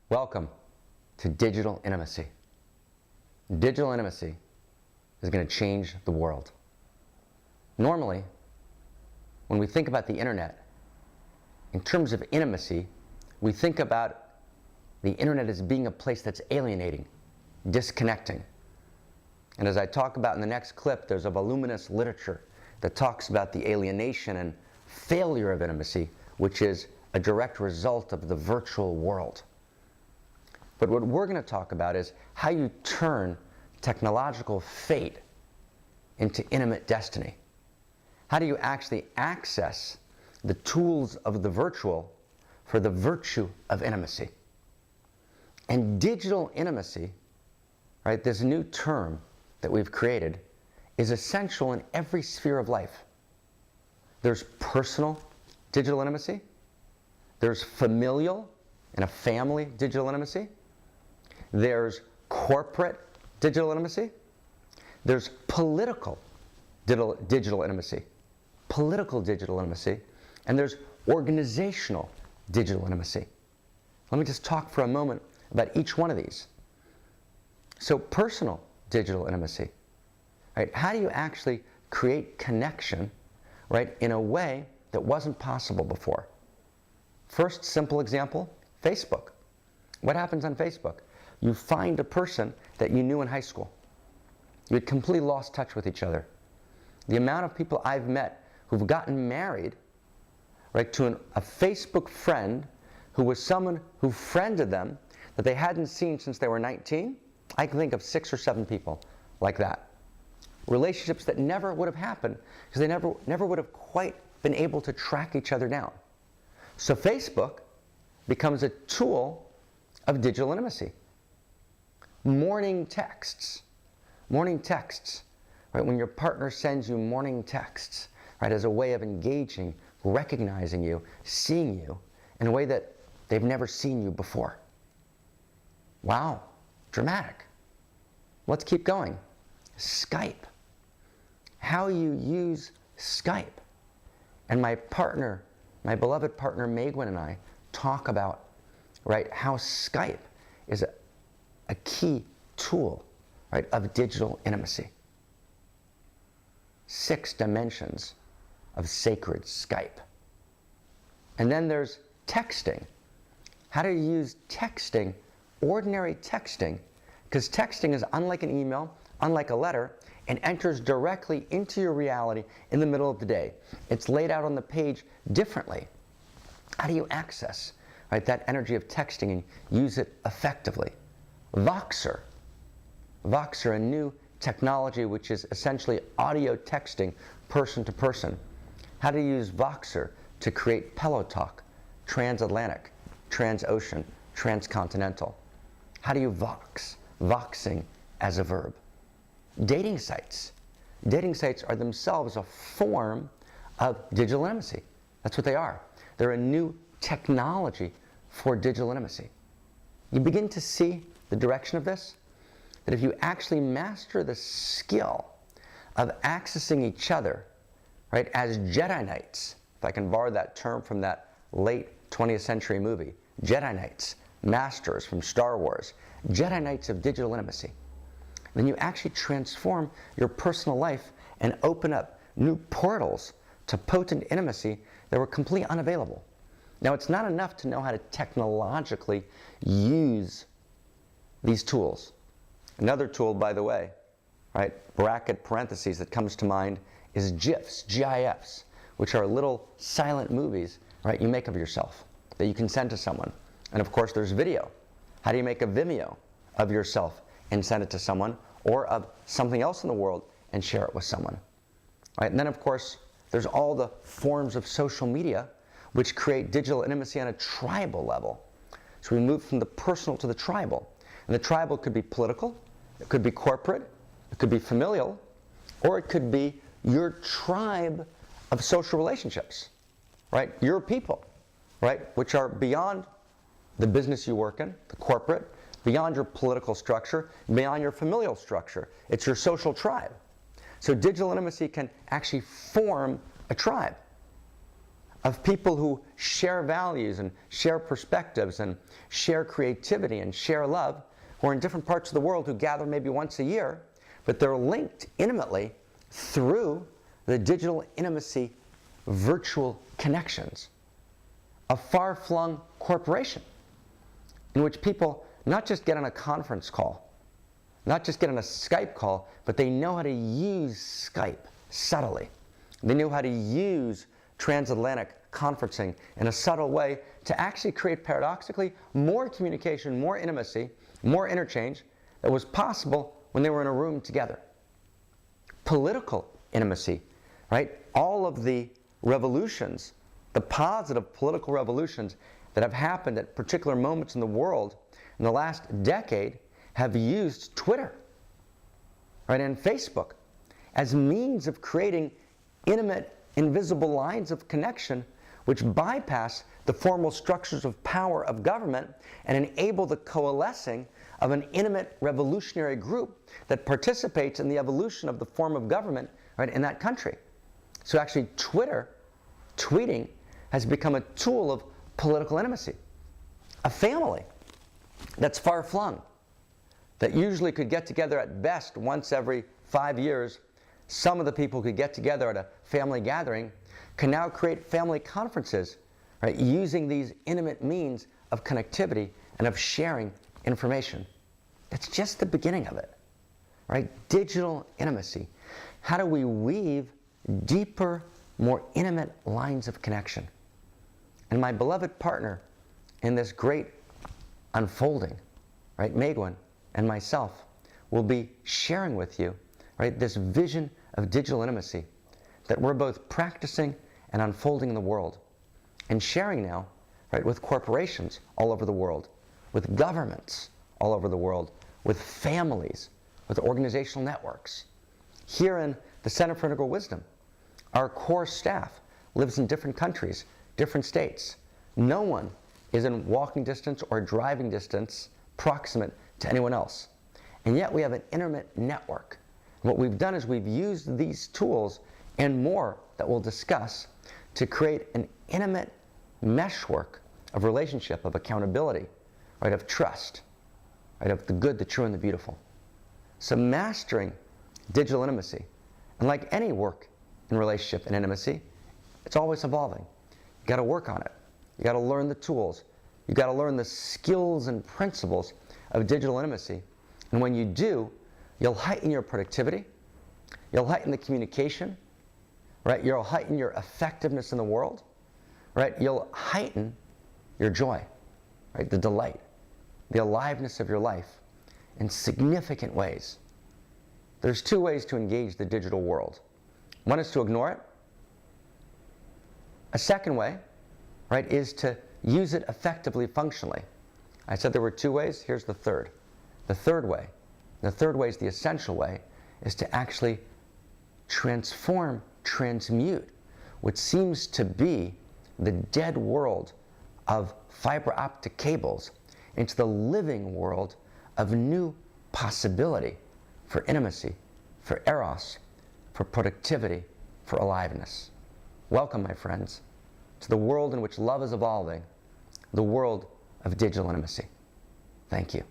Welcome to Digital Intimacy. Digital intimacy is going to change the world. Normally, when we think about the internet, in terms of intimacy, we think about the internet as being a place that's alienating, disconnecting. And as I talk about in the next clip, there's a voluminous literature that talks about the alienation and failure of intimacy, which is a direct result of the virtual world. But what we're going to talk about is how you turn technological fate into intimate destiny. How do you actually access the tools of the virtual for the virtue of intimacy? And digital intimacy, right, this new term that we've created, is essential in every sphere of life. There's personal digital intimacy. There's familial, in a family, digital intimacy. There's corporate digital intimacy. There's political digital intimacy. Political digital intimacy. And there's organizational digital intimacy. Let me just talk for a moment about each one of these. So personal digital intimacy, right? How do you actually create connection, right, in a way that wasn't possible before? First simple example, Facebook. What happens on Facebook? You find a person that you knew in high school. You had completely lost touch with each other. The amount of people I've met who've gotten married, right, to a Facebook friend who was someone who friended them that they hadn't seen since they were 19, I can think of 6 or 7 people like that. Relationships that never would have happened because they never would have quite been able to track each other down. So Facebook becomes a tool of digital intimacy. Morning texts, right? When your partner sends you morning texts, right, as a way of engaging, recognizing you, seeing you in a way that they've never seen you before. Wow, dramatic. Let's keep going. Skype. How you use Skype. And my partner, my beloved partner Megwin and I talk about, right, how Skype is a key tool, right, of digital intimacy. 6 dimensions of sacred Skype. And then there's texting. How to use texting, ordinary texting, because texting is unlike an email, unlike a letter, and enters directly into your reality in the middle of the day. It's laid out on the page differently. How do you access, right, that energy of texting and use it effectively? Voxer, a new technology which is essentially audio texting person to person. How to use Voxer to create pillow talk, transatlantic, transocean, transcontinental. How do you vox? Voxing as a verb. Dating sites. Dating sites are themselves a form of digital intimacy. That's what they are. They're a new technology for digital intimacy. You begin to see the direction of this, that if you actually master the skill of accessing each other, right, as Jedi Knights, if I can borrow that term from that late 20th century movie, Jedi Knights, masters from Star Wars, Jedi Knights of digital intimacy, then you actually transform your personal life and open up new portals to potent intimacy that were completely unavailable. Now, it's not enough to know how to technologically use these tools. Another tool, by the way, right, bracket parentheses that comes to mind is GIFs, GIFs, which are little silent movies, right, you make of yourself that you can send to someone. And of course, there's video. How do you make a Vimeo of yourself and send it to someone, or of something else in the world and share it with someone? Right? And then, of course, there's all the forms of social media which create digital intimacy on a tribal level. So we move from the personal to the tribal. And the tribal could be political, it could be corporate, it could be familial, or it could be your tribe of social relationships, right? Your people, right? Which are beyond the business you work in, the corporate, beyond your political structure, beyond your familial structure. It's your social tribe. So digital intimacy can actually form a tribe of people who share values and share perspectives and share creativity and share love, who are in different parts of the world, who gather maybe once a year, but they're linked intimately through the digital intimacy virtual connections. A far-flung corporation in which people not just get on a conference call, not just get on a Skype call, but they know how to use Skype subtly. They know how to use transatlantic conferencing in a subtle way to actually create, paradoxically, more communication, more intimacy, more interchange that was possible when they were in a room together. Political intimacy, right? All of the revolutions, the positive political revolutions that have happened at particular moments in the world in the last decade have used Twitter, right, and Facebook as means of creating intimate, invisible lines of connection which bypass the formal structures of power of government and enable the coalescing of an intimate revolutionary group that participates in the evolution of the form of government, right, in that country. So actually tweeting has become a tool of political intimacy. A family that's far-flung, that usually could get together at best once every 5 years, some of the people could get together at a family gathering, can now create family conferences, right, using these intimate means of connectivity and of sharing information. That's just the beginning of it, right? Digital intimacy. How do we weave deeper, more intimate lines of connection? And my beloved partner in this great unfolding, right, Megwin and myself, will be sharing with you, right, this vision of digital intimacy that we're both practicing and unfolding in the world, and sharing now, right, with corporations all over the world, with governments all over the world, with families, with organizational networks. Here in the Center for Integral Wisdom, our core staff lives in different countries, different states. No one is in walking distance or driving distance proximate to anyone else. And yet we have an intimate network. What we've done is we've used these tools and more that we'll discuss to create an intimate meshwork of relationship, of accountability, right, of trust, right, of the good, the true, and the beautiful. So mastering digital intimacy, and like any work in relationship and intimacy, it's always evolving. You got to work on it. You got to learn the tools. You got to learn the skills and principles of digital intimacy. And when you do, you'll heighten your productivity, you'll heighten the communication, right? You'll heighten your effectiveness in the world, right? You'll heighten your joy, right? The delight, the aliveness of your life in significant ways. There's two ways to engage the digital world. One is to ignore it. A second way, right, is to use it effectively, functionally. I said there were two ways. Here's the third. The third way is the essential way, is to actually transform, transmute what seems to be the dead world of fiber optic cables into the living world of new possibility for intimacy, for eros, for productivity, for aliveness. Welcome, my friends, to the world in which love is evolving, the world of digital intimacy. Thank you.